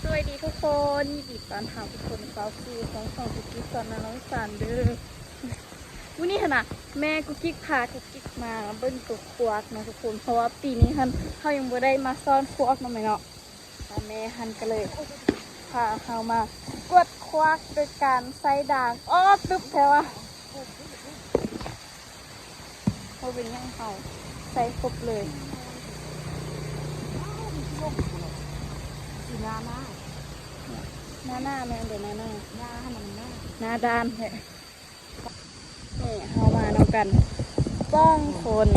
สวัสดีทุกคนยินดีต้อนรับทุกคนเข้าสู่ของกุ๊กกิ๊กสอนน้องสันเด้อวันนี้นะแม่กุ๊กกิ๊กพากุ๊กกิ๊กมาเบิ้งตัวควักนะทุกคนเพราะว่าปีนี้เขายังไม่ได้มาซ่อนควักมาไหมเนาะแม่ก็เลยพาเขามากวดควักโดยการใส่ด่างอ้อตึ๊บแถวะเขาเป็นยังเขาใส่ครบเลยหน้าแม่เดี๋ยวหน้าหน้าด้านเนี่ยเขามาเอากันป้องคน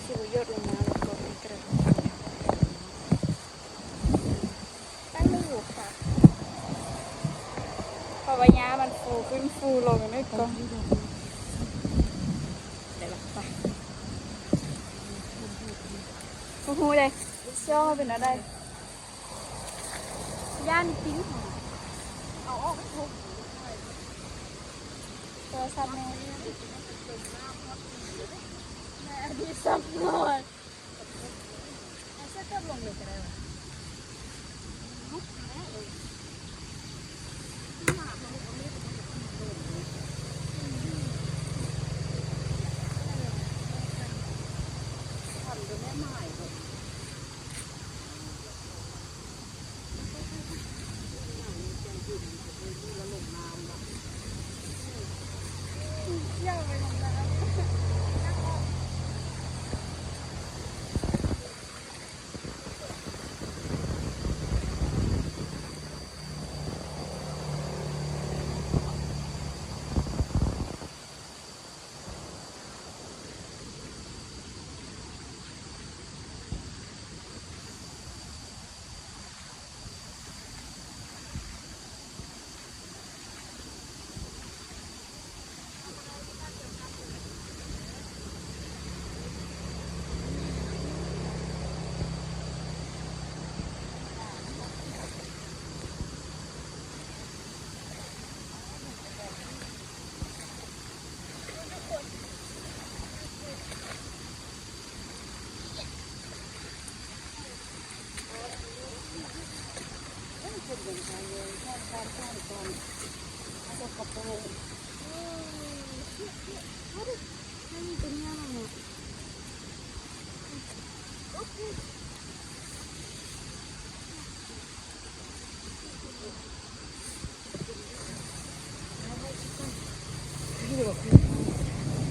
สิวยดลงมาแล้วก็มีกระดาษตั้งไม่อยู่ค่ะเพราะว่าย้ามันฟูขึ้นฟูลงนึกก็เดี๋ยวไปโอ้โหเลยย่อเป็นอะไรย่านปิ้งเอาออกไม่ถูกตัวสัตว์แม่ดีสับหน่อยเอาเสื้อกับลงเลยก็ได้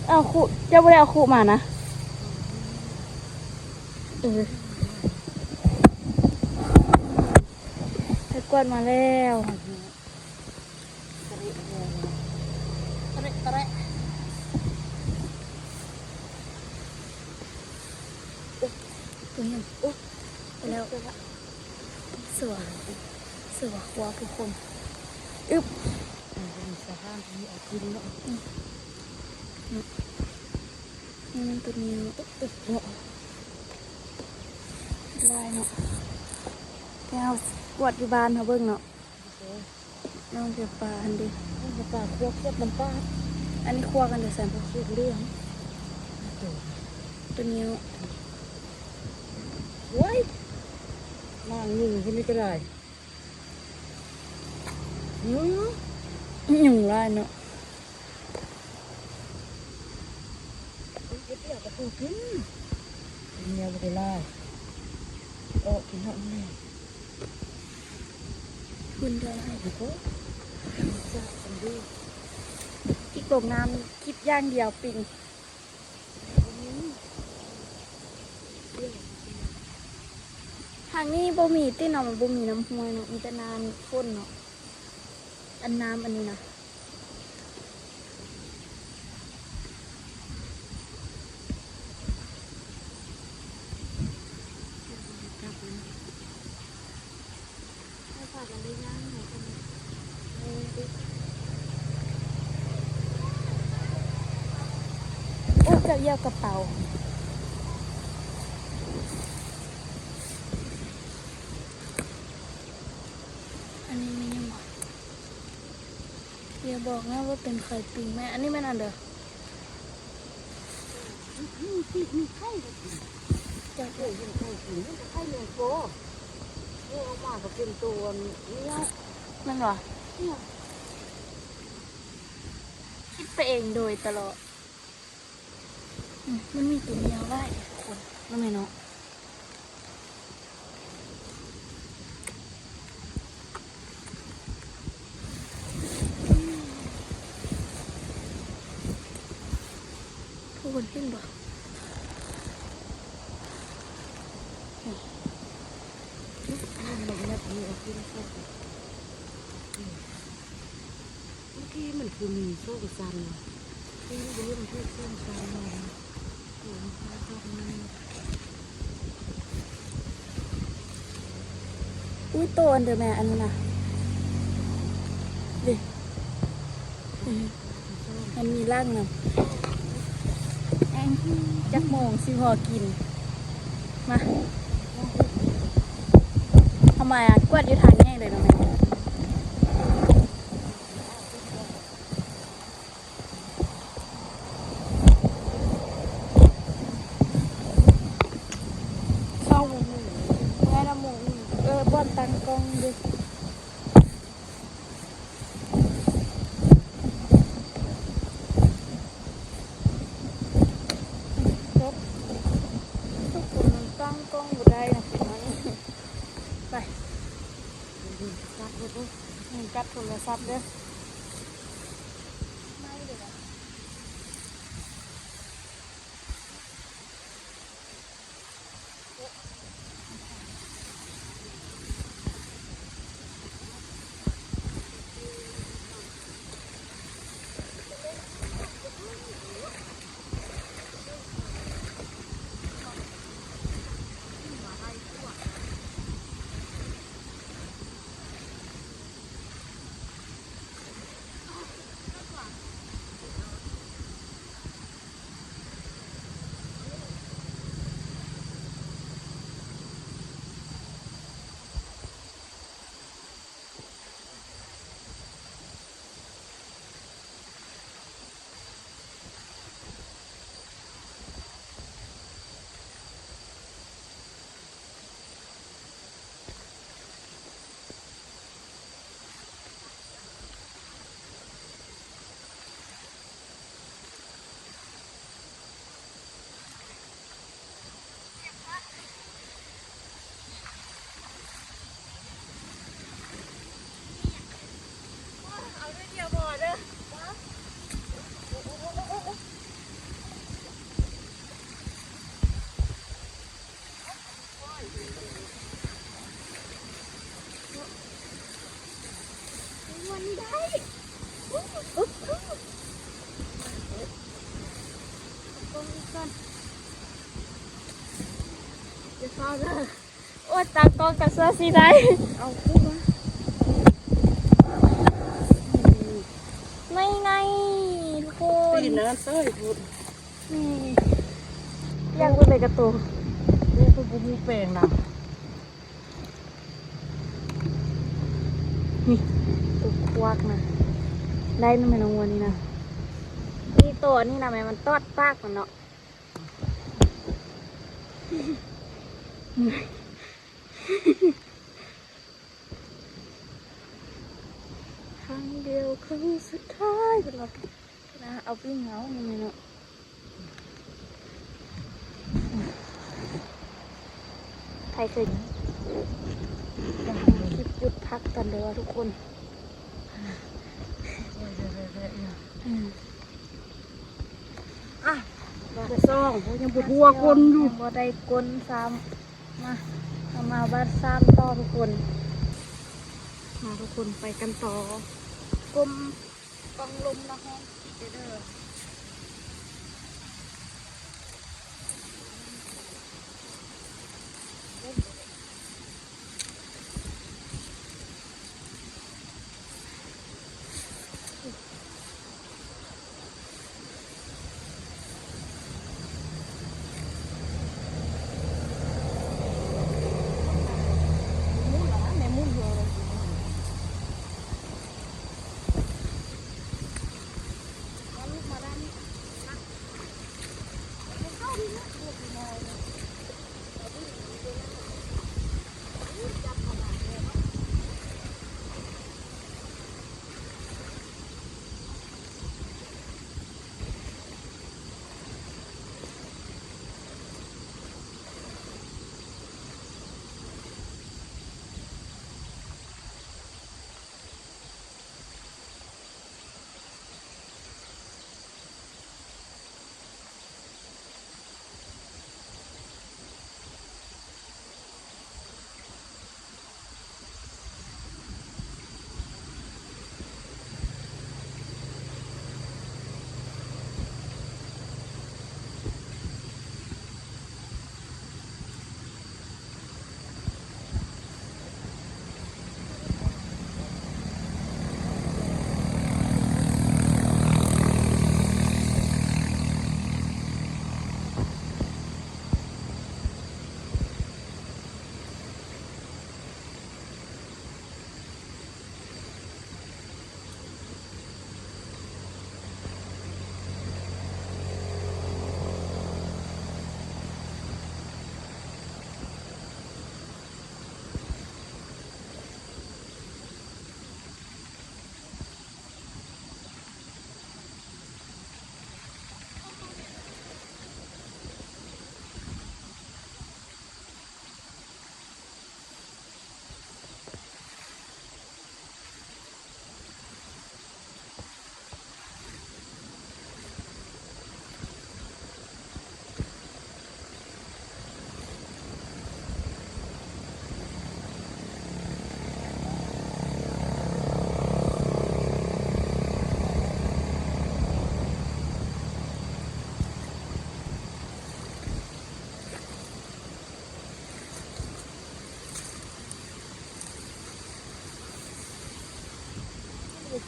เอาคู่เจ้าไม่ได้เอาคู่มานะให้กวดมาแล้วตะเระตัวยังไปแล้วสวยคว้าทุกคนอึ๊บสภาพนี้เอาคืนเนาะนี่มันตัวนี้เนาะลายเนาะแก้วกวดอยู่บ้านเขาเบิ่งเนาะน้องเก็บปลาอันดีปลาควบมันป้าอันนี้คั่วกันเดี๋ยวใส่พวก เรื่องตัวนี้โว้ยมาหนึ่งคนนี้ก็ได้หยุ่งลายเนาะอยากจะพูดกินเนี่ยไม่ได้ไล่โอ้กินหอมแม่คุณได้ดูก็จะทำดีอีกตกน้ำคลิปย่างเดียวปิงทางนี้บ่มีที่เนาะมันบ่มีน้ำห้วยเนาะมีแต่น้ำข้นเนาะอันน้ำอันนี้นะโอ้เจ้าเยี่ยวกระเป๋าอันนี้มียังไงอย่าบอกนะว่าเป็นไข่ปิงแม่อันนี้แม่นั่นเด้อ มีไข่จะเคยเห็นไข่กินมันจะไข่เลี้ยงโตนี่ออกมาก็เป็นตัวนี้ นั่นเหรอ เนี่ย คิดไปเองโดยตลอดมันมีตัวเมียไว้คนนั่นไงเนาะทุกคนเห็นบ่ มันแบบนี้เอาขึ้นโซ่เมื่อกี้มันคือมีโซ่กับซันเนาะที่นี่ดูมันช่วยโซ่ซันมาโอ้ยมันโซ่มัน อุ้ยโตอันเดอร์แมนอันนั้นนะดิมันมีร่างนะแองจักโมงสิพอกินมาทำไมอ่ะกวาดอยู่ทางแง่เลยนะแม่เข้าหมูแม่ละหมูบอนตังกองดิครบทุกคนมันตั้งกล้องอยู่ได้นะเห็นไหมไป ซัดเลยปุ๊บ กัดโทรศัพท์เด้อไม่เดี๋ยว เอาด้วยเดียวพอเด้อวันนี้ได้จะเข้าเลยโอ้ตากล้องกับเสื้อสีได้ เอาคู่มา ไม่ไงทุกคน ตีนะเต้ยพูด นี่ยังกูเลยกระตู นี่คือบุ้งแปลงนะ นี่ตัวควักนะได้นั่นไหมน้องวันนี้นะนี่ตัวนี่นะแม่มันตอดปากมันเนาะครั้งเดียวครั้งสุดท้ายเป็นเรานะเอาปิ้งเหงามันเลยเนาะใครเคยจะให้คลิปหยุดพักกันเด้อทุกคนอ่ะจะซ่องเพราะยังปวดหัวคนอยู่ บ่ได้กลนซ้ำมาเอามาบ้านซ้ำต่อทุกคนมาทุกคนไปกันต่อกลมกองลมนะฮะเด้อ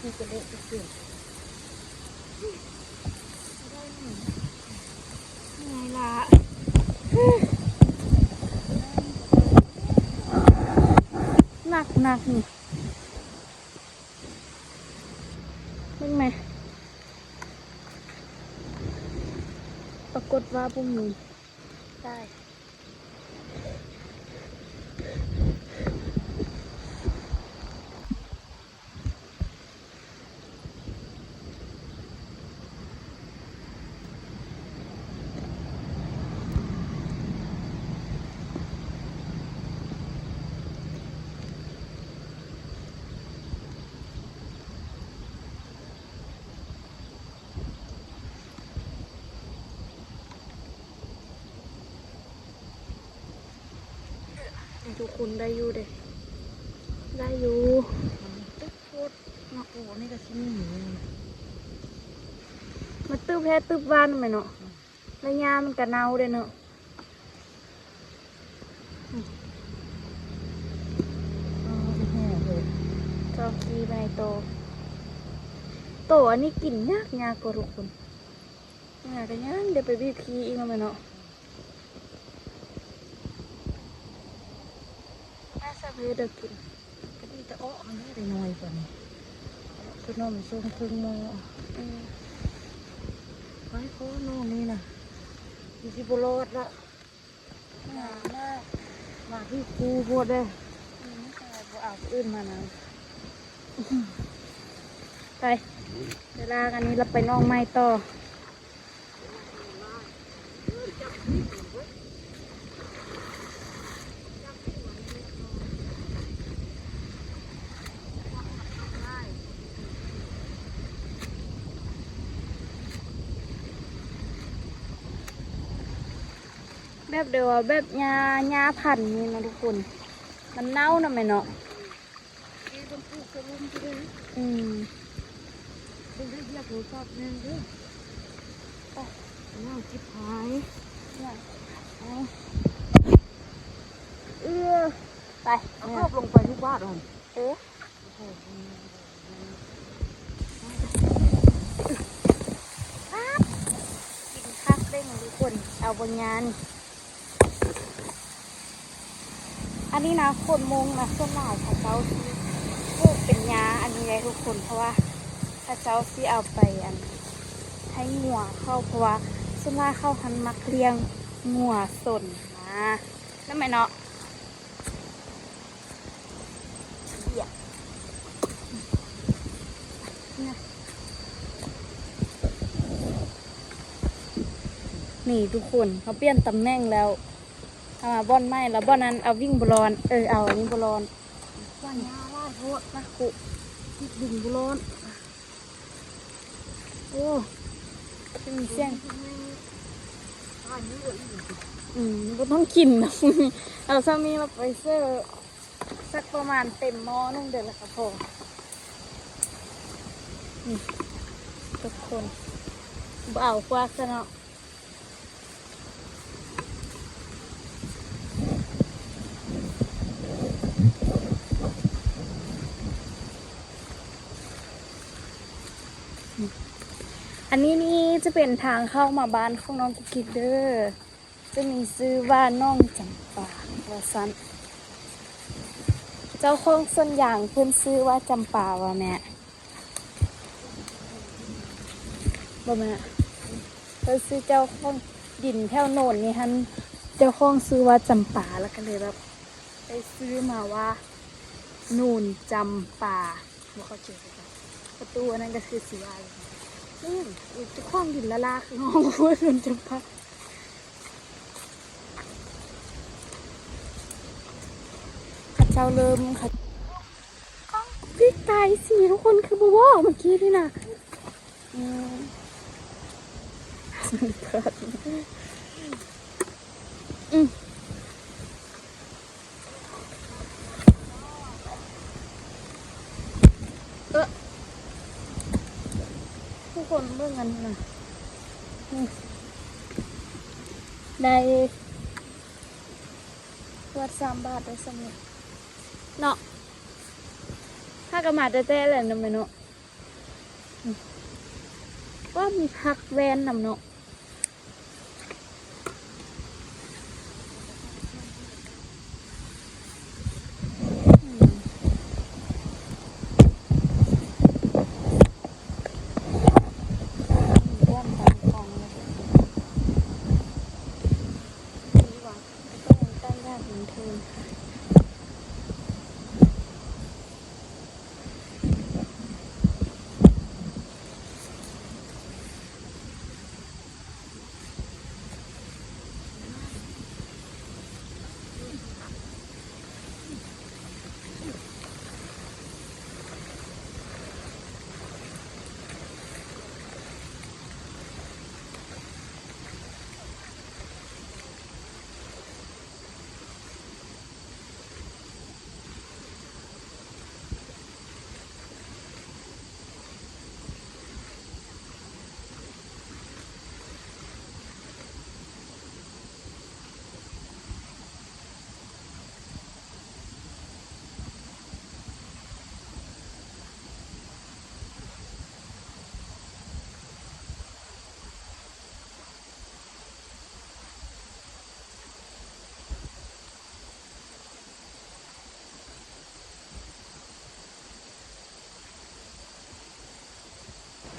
ที่จะเละเสื่อมไงล่ะหนักหนักนี่เป็นไหมปรากฏว่าพวกนี้ได้ ทุกคนได้อยู่เด้ได้อยู่ ตึ๊บโคตรเนาะโอ้นี่ก็ชิ้นหมู มาตึบแพ้ตึบบ้านไหมเนาะแล้วยามันกระเนาเด้เนาะ แห้งเลย จอกีไปในโตโตอันนี้กินยากยากกว่าทุกคนยากกันยังเดี๋ยวไปบีบคีอีกแล้วไหมเนาะน่าจะไปเด็กกิน ก็ดีแต่อ้อมันได้น้อยกว่านี้คือนมส้มครึ่งโม อืม ไว้โค้นอนนี่นะมีสิบโลดละ หนาวมาก มาที่คูโพดเลย ไม่ใช่บ่เอาอื่นมานะไปเวลากันนี้เราไปน้องไม้ต่อแบบเดียวอะแบบหญ้าพันธุ์นี่นะทุกคน มันเน่านะแม่เนาะ ที่ต้องปลูกกระลุมไปเลย อืม เป็นได้เรียกหัวชอบแน่นด้วยโอ้น่าจิบหาย เนี่ยเอาไป เอาครอบลงไปทุกบ้านเลย เอ๊ะกินคักได้หมดทุกคน เอาบนงาน อันนี้นะคนมงนะส่วนหลายเขาเจ้าที่ปลูกเป็นยาอันนี้เลยทุกคนเพราะว่าถ้าเจ้าที่เอาไปอันให้งัวเข้าเพราะว่าส่วนมากเข้าหันมักเลี้ยงงัวสนนะนั่นไหมเนาะเดี๋ยวนี่ทุกคนเขาเปลี่ยนตำแหน่งแล้วเอามาบ่อนไม้แล้วบ่อนนั้นเอาวิ่งบอลอนเอาอันนี้บอลอน ว่ายาว่าโทษ นะคุที่ดึงบอลอนโอ้จะมีเสียง ก็ต้องกินนะ เอาซามีมาไปเซอร์สักประมาณเต็มหม้อนึงเดือนละครับพ่อนี่ทุกคนบ่เอาควักซะเนาะอันนี้นี่จะเป็นทางเข้ามาบ้านของน้องกุ๊กกิ๊กเด้อจะมีซื้อว่าน้องจำปาว่าซันเจ้าของส่วนอย่างเพื่อนซื้อว่าจำปาว่าแม่บ่แม่เพื่อนซื้อเจ้าของดินแถวโน่นนี่ฮันเจ้าของซื้อว่าจำปาแล้วก็เลยแบบไปซื้อมาว่านูนจำปาบ่เข้าใจกันประตูอันนั้นก็คือสีอะไรเจ้าของดินละลาคือห้องเพื่อนจำปาเจ้าเริ่มค่ะพี่ตายสิทุกคนคือบัวเมื่อกี้นี่นะทุกคนเบิ่งกันนะได้วัด3 บาทได้สมุดเนาะถ้ากระมาดแต้ๆเลยนะแม่เนาะ ว่ามีพักแวนนำเนาะ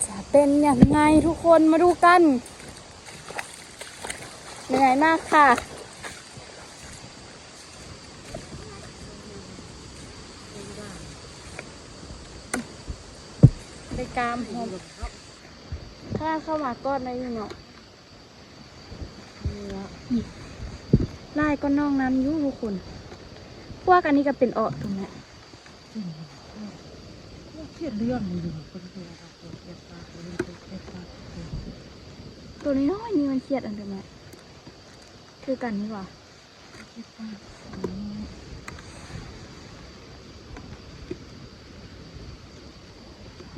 จะเป็นอย่างไงทุกคนมาดูกันเหนื่อยมากค่ะไปกามหอมถ้าเข้ามาก้อนได้อยู่เนาะไล่ก็น้องน้ำยุ่ทุกคนพวกอันนี้ก็เป็นออกตรงนี้ เครียดเรื่องอยู่คนเดียวเครียดปากเครียดปาก ตัวนี้น้อยนี่มันเครียดอันเดียวไหมคือกันนี่หว่า เครียดปาก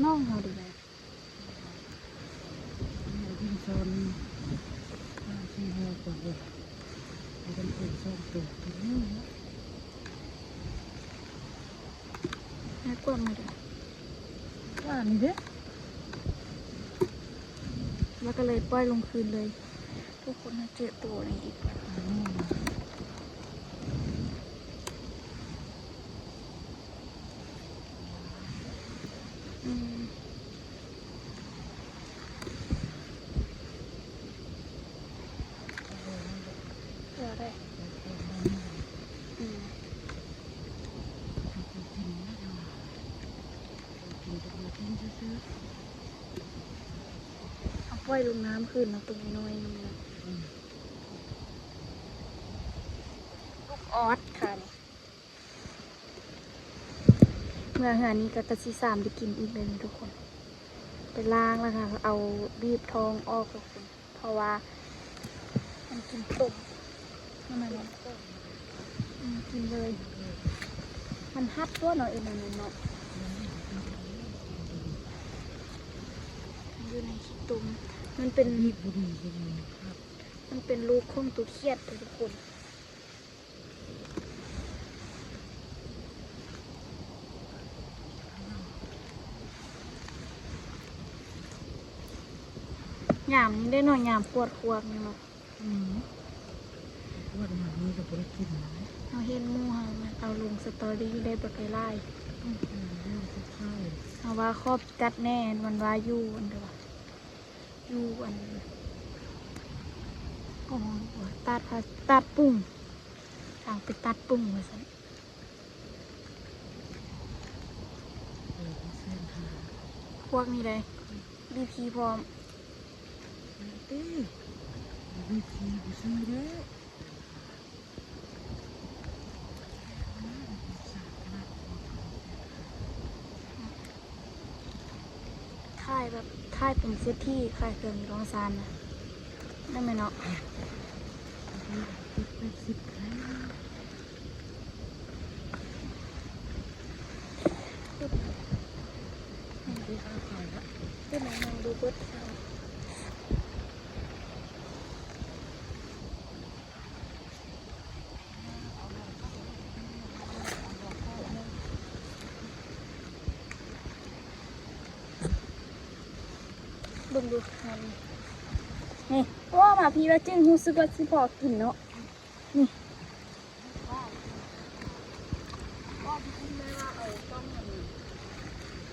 น้องเราดีเลย ยิ่งชนที่หัวก่อนเลยเป็นคนชอบตัวนี้ น่ากลัวมาดู ว่านี่เด้ แล้วก็เลยปล่อยลงคืนเลย ทุกคนมาเจอตัวนี้อีกเจอได้เอาปล่อยลงน้ำคืนนะตัวน้อยนึงนะลูกออสค่ะเมื่อหานี้ก็กระซีสามไปกินอีกเลยนะทุกคนไปล้างแล้วค่ะเอาบีบท้องออกทุกคนเพราะว่ามันกินตุ่มทำไมมันกินเลย มันฮัดตัวหน่อยเองเนาะอยู่ในขี้ตุ่มมันเป็น รีบบุรีใช่ไหมครับ มันเป็นลูกของตัวเครียดเลยทุกคนหยามนี่ได้หน่อยหยามปวดควงนี่เนาะ ว่าอย่างนี้ก็บริกินนะ เอาเห็นหมูเฮามันเอาลงสตอรี่ได้บไกลไล่ เรื่องข้าว เอาว่าครอบจัดแน่มันว่าอยู่อันเดียวอยู่อันอ๋อตัดปุ้งทางไปตัดปุ้งมาสิพวกนี้เลยบีพีพร้อม วิธีบุษย์เด้อ ค่ายแบบค่ายเป็นเซตที่ค่ายเครื่องร้องซานนะได้ไหมเนาะ 10 ครั้งที่ข้าวขายละ ได้ไหมลองดูเบิร์ดเอา บิ่งดูมันนี่ว่ามาพี่ว่าจึงรู้สึกว่าสิพอกินเนาะนี่ ก็ที่คุณแม่ว่าต้องมัน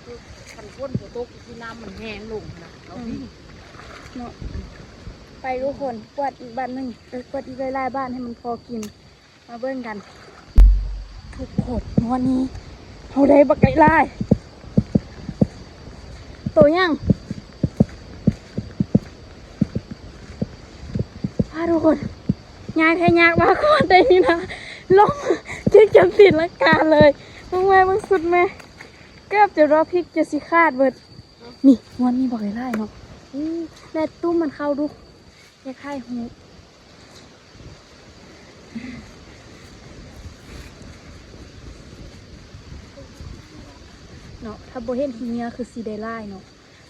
คือขันข้นหัวโต๊ะที่น้ำมันแห้งลงนะเราวิ่ง เนาะไปทุกคนกวาดอีกบ้านหนึ่งกวาดอีกหลายๆบ้านให้มันพอกินมาเบิ่งกันทุกคนวันนี้เราได้บักไก่ลายตัวยังพาทุกคนยายแพ้ยากมาก่อนแต่นี่นะล้มจึงจำสินละการเลยมึงแม่มึงสุดแม่เกือบจะรอพริกจะสิคาดเบิดนี่วันนี้บักไก่ลายเนาะแม่ตุ้มมันเข้าดูอย่าคายหูเนาะถ้าโบเห็นขี้เงี้ยคือสีได้ไล่เนาะ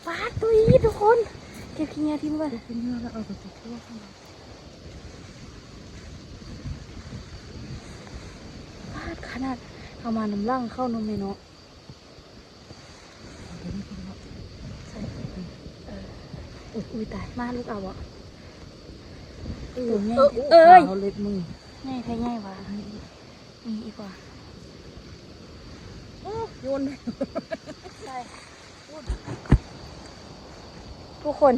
ปาดตัวอีทุกคนเก็บขี้เงี้ยทิ้งไว้ เป็นเนื้อแล้วเอาไปติดตัวข้างใน ปาดขนาดเอามาน้ำล่างเข้านมเลยเนาะใส่อุ้ยตายมาลูกเอาอ่ะตัวใหญ่เอาเล็บมือ ง่ายแท้ง่ายวะนี่อีกว่า โยน ใช่ทุกคน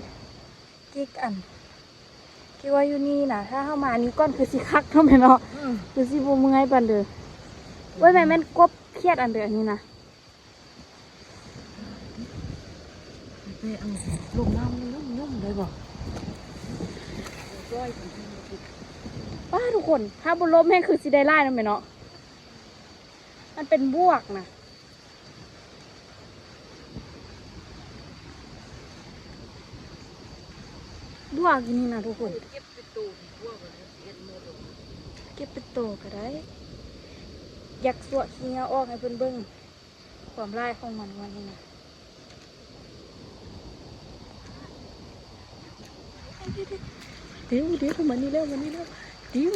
กิ๊กคิดว่าอยู่นี่นะถ้าเข้ามานี่ก้อนคือสิคักเท่าไหร่เนาะคือสิบูมือให้ปันเด้อเว้ยแม่นกบเครียดอันเด้ออันนี้นะ ไปเอาลงน้ำนุ่มๆได้บ่ ป้าทุกคนถ้าบนลมแม่งคือสิได้ไล่นั่นไหมเนาะมันเป็นบวกนะบวกอยู่นี่นะทุกคน เก็บไปตูนทั่วไปเอ็นโมด เก็บไปโตก็ได้อยากสวดขี้เงาออกให้เพิ่นเบิ่งความไล่ของมันวันนี้นะเดี๋ยวมันนี่เร็วเดี๋ยว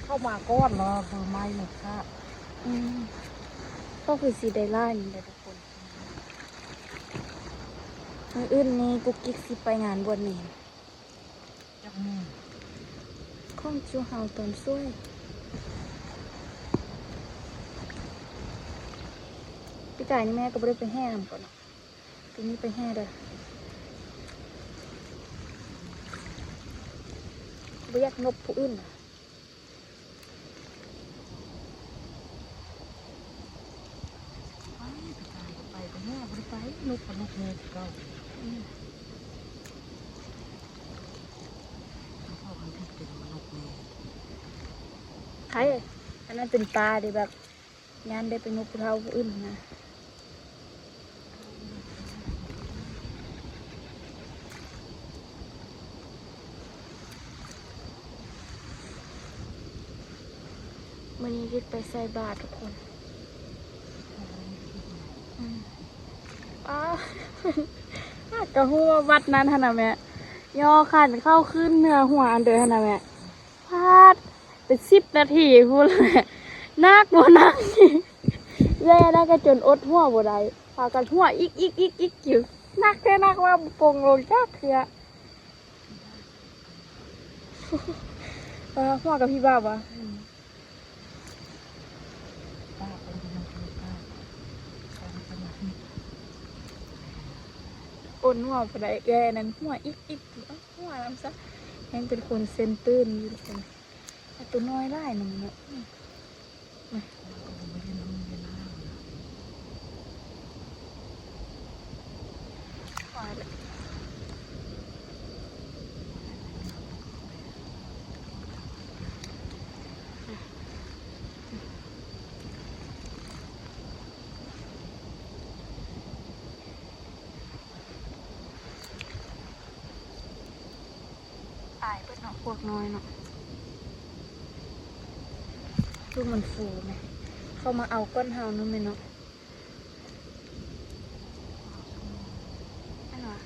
เข้ามาก้อนรอเบอร์ไม้หมดค่ะ ก็คือสีได้ไล่นี่แหละทุกคนมื้ออื่นนี้กุ๊กกิ๊กสิไปงานบวชเนร จับมือ ข้องจูเฮาตอนช่วยพี่จ่ายนี่แม่ก็ไม่ได้ไปแห่นำก่อนเนาะปีนี้ไปแห่เด้อบ่อยากนบผู้อื่นน่ะ ไปแม่บ่ได้ไปนุกกับนุกแม่เก่าพ่อมันที่เป็นนุกแม่ ใครอันนั้นเป็นปลาเด้แบบงานได้ไปนบผู้เฒ่าผู้อื่นนะมื้อนี้ยึดไปใส่บาตรทุกคนอ้าวกะหัววัดนั้นหั่นน่ะแม่ย่อขันเข้าขึ้นเนื้อหัวอันเด้อหั่นน่ะแม่พาดเป็น10 นาทีพูดเลยนักบ่นักแย่ได้ก็จนอดหัวบ่ได้พากันหัวอีกอยู่นักแค่นักว่าปงลงจักเทื่อหัวกับพี่บ้าวะ ป้าเป็นกำลังใจป้าเป็นกำลังใจ อดหัวบ่ได้แย่นั้นหัวอีกอยู่หัวน้ำซะแฮงเป็นคนเซนตื้นอยู่ทุกคนแต่ตัวน้อยได้หนึ่งเนาะตายเปิดเนาะพวกน้อยเนาะดูมันฟูไหมเข้ามาเอาก้อนเฮานั่นไหมเนาะนั่นหรอ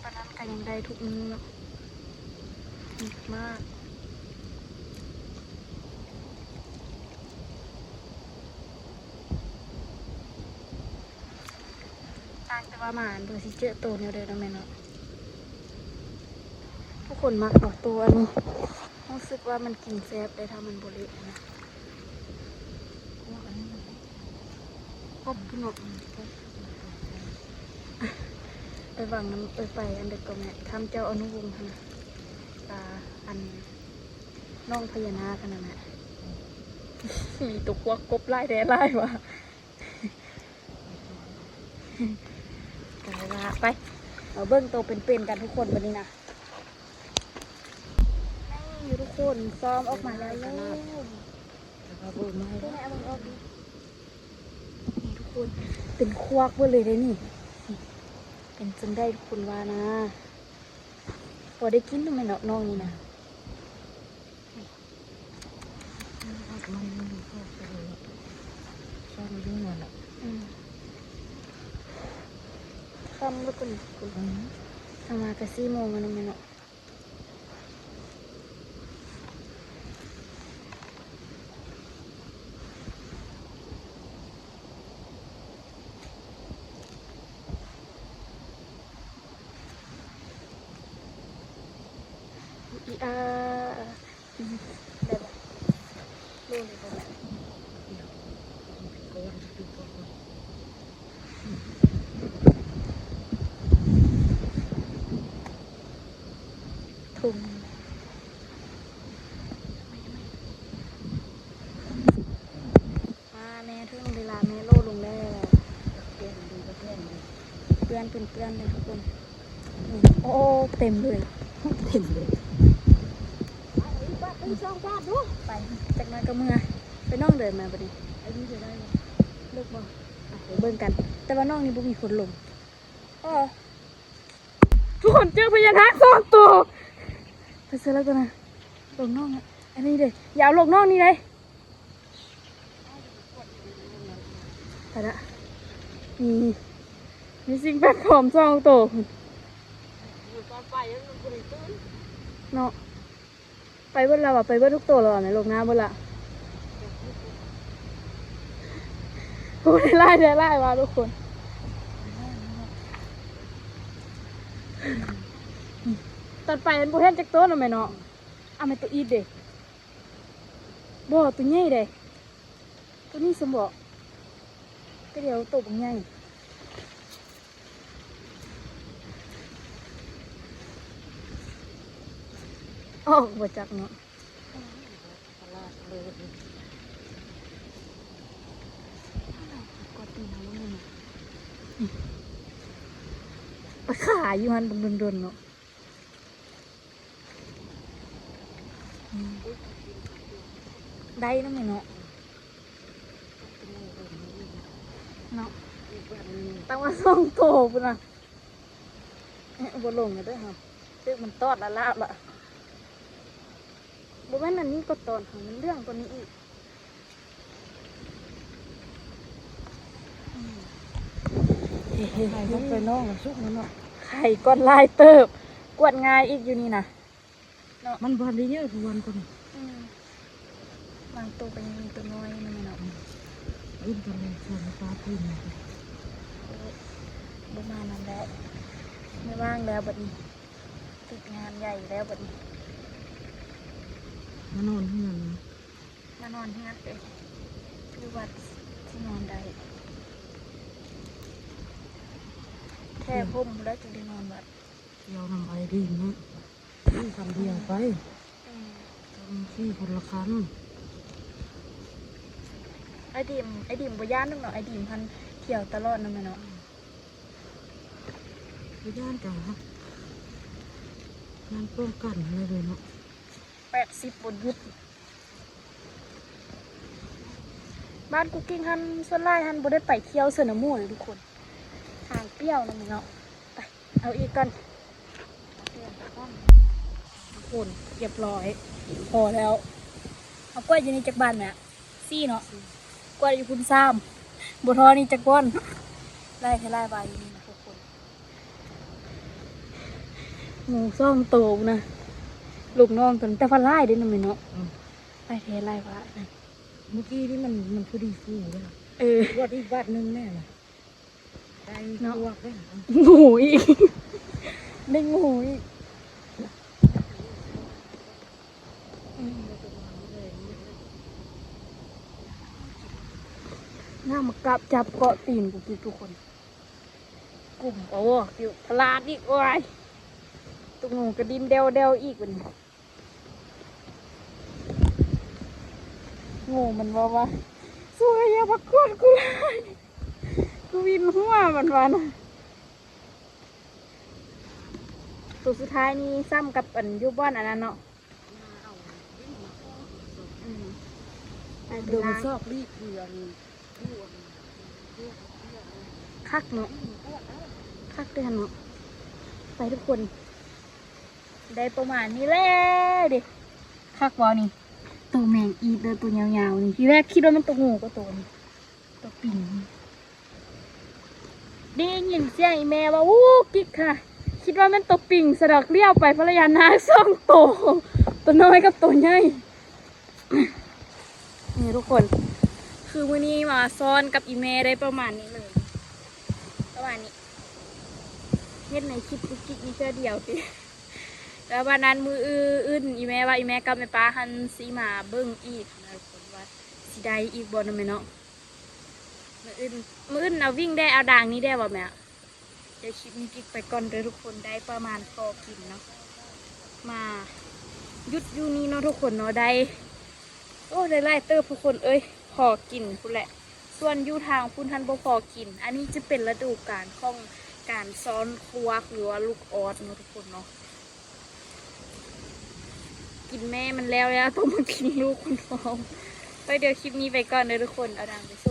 ปานนั้นกันยังได้ทุกมื้อเนาะมาก ว่าหมาเพื่อสิเจอตัวเนี่ยเด้อนะแม่เนาะทุกคนมักบอกตัวนี้รู้สึกว่ามันกินแซ่บได้ถ้ามันบรินะพบพี่นกไปวางน้ำไปอันเด็กก็แม่ทำเจ้าอนุวงศ์นะตาอันน้องพญานาคนะแม่มีตัวกวักกบไล่แดดไล่ว่ะกายว่าไปเอาเบิ้งตัวเป็นๆกันทุกคนวันนี้นะนี่ทุกคนซ้อมออกมาแล้วเร็ว เอาเบิ่งมาให้ นี่แม่เอาเบิ่งออกดินี่ทุกคนเป็นควักเพื่อเลยได้นี่เป็นจังได้ทุกคนว่านะพอได้กินทำไมเนาะน้องนี่นะ มันเข้าไปเลยชอบมันยุ่งหน่อยละ คำแล้วก็นี่ทุกคนทำมากะ4 โมงแล้วนะแม่เนาะอีอาได้ปะรู้เลยปะแม่ ก็วันที่ก็ ถุงมาแม่ถึงเวลาแม่โลลงแล้ว เพื่อนดูก็เพื่อนดู เปื้อนเลยทุกคนนี่โอ้เต็มเลย เต็มเลย ไปช่องบ้านดูไปจากนั้นก็เมื่อไปน้องเดินมาบัดนี้ ไอ้นี่จะได้ เลิกบ่ไปเบิ่งกัน แต่ว่าน้องนี่บ่มีคนลงทุกคนเจอพญานาค2 ตัวไปเสร็จแล้วกันนะลงน้องอ่ะอันนี้เด้อย่าเอาลงน้องนี่เลยไปละมีสิ่งแปลกปลอม2 ตัว อยู่ตอนไปแล้วมันบริสุทธิ์ เนาะไปเบิ่งเราอะไปเบิ่งทุกตัวเราอะในโลกน้ำเบิ่งละโอ้ยไล่มาทุกคนตอนไปมันบ่เห็นจักตัวน่ะแม่เนาะเอามาตัวอีดเด้บ่ตัวใหญ่เด้ตัวนี้สมบ่ก็เดี๋ยวตัวบักใหญ่อ๋อบ่จักเนาะ ตลาดเลย กดตีนเอาแล้วนี่ไปขาอยู่หันบังโดนๆเนาะได้นะแม่เนาะเนาะตั้งว่า2 ตัวพุ่นน่ะบ่ลงกันเด้อครับตึกมันตอดละลาบละบ่แม่นอันนี้ก็ตอนของมันเรื่องตัวนี้อีกเฮ้ ใครมันไปน้องมันสุกมันเนาะ ไข่ก้อนลายเติบกวดง่ายอีกอยู่นี่นะ มันบอลได้เยอะทุกวันคน บางตัวก็ยังมีตัวน้อยนะแม่เนาะ รุ่นกันเลยส่วนปลาพื้น ประมาณนั้นแล้วไม่ว่างแล้วบัดนี้ติดงานใหญ่แล้วบัดนี้ มานอนที่นั่น มานอนที่นั่นเลยอยู่วัดที่นอนได้แค่พุ่มแล้วจึงได้นอนวัด เดียวนำไปดีนะนี่คำเดียวไปทำที่คนละคัน ไอดิมบ่ย่านนึกเนาะไอดิมพันเที่ยวตลอดนั่นแหละเนาะ ไปย่านกันครับงานป้องกันอะไรเลยเนาะ 80บนยุดบ้านกุ๊กกิ้งฮันส่วนไล่ฮันบ่ได้ไปเที่ยวเสนอหมู่เลยทุกคนทางเปรี้ยวนั่นเนาะไปเอาอีกกันทุกคนเรียบร้อยพอแล้วเอากล้วยอยู่ในจักรบ้านเนี่ยซี่เนาะกล้วยอยู่คุณซ้ำบัวทอนี่จักรบ้านไล่ให้ไล่ใบนี่นะทุกคนหมูซ่องโตนะลูกน้องตัวนี้แต่ฟันไล่ได้นะแม่เนาะไล่เทไล่ว่านั่น เมื่อกี้นี่มันคือดีฟูเลย เออ ว่าอีกบ้านนึงแน่เลยไป ได้พวกได้ งูอีกได้งูอีกหน้ามากลับจับเกาะตีนกูกินทุกคนกลุ่มโอ้กิวพลาดอีกโอ้ยตุกงูกระดินเดวเดวอีกวันงูมันว่าสวยอย่าพักกดกูเลยกูวินหัวมันวะนะตัวสุดท้ายนี่ซ้ำกับอันยูบ้านอันนั้นเนาะเดินซอกรีดเกลือนี่ คักเนาะคักเดือนเนาะไปทุกคนได้ประมาณนี้แล้วดิคักวอนี่ตัวแมงอีเดอตัวยาวๆนี่ทีแรกคิดว่ามันตัวงูก็ตัวนี้ตัวปิ่งได้ยินเสียงอีแม่ว่าวู้กิ๊กค่ะคิดว่ามันตัวปิ่งสะดอกเลี้ยวไปภรรยานาส่องตัวน้อยกับตัวใหญ่นี่ทุกคนคือวันนี้มาซ้อนกับอีแม่ได้ประมาณนี้เลยประมาณนี้เฮ็ดในคลิปกุ๊กกิ๊กนี่แค่เดียวสิแล้ววันนั้นมืออื่นอีแม่ว่าอีแม่กับแม่ป้าหันสีมาเบิ้งอีกนะทุกคนว่าสีได้อีกบอลนั่นไหมเนาะมืออื่นเอาวิ่งได้เอาด่างนี้ได้บ่แม่เดี๋ยวคลิปนี้กิ๊กไปก่อนเลยทุกคนได้ประมาณพอกินเนาะมายุดอยู่นี่เนาะทุกคนเนาะได้โอ้ได้ไล่เติบทุกคนเอ้ยพอกินคุณแหละส่วนอยู่ทางพุ่นทันบ่พอกินอันนี้จะเป็นฤดูกาลของการซ้อนควักหรือว่าลูกออสเนาะทุกคนเนาะกินแม่มันแล้วต้องมากินลูกคนท้องไปเดี๋ยวคลิปนี้ไปก่อนเลยทุกคนเอาดังไปส่ง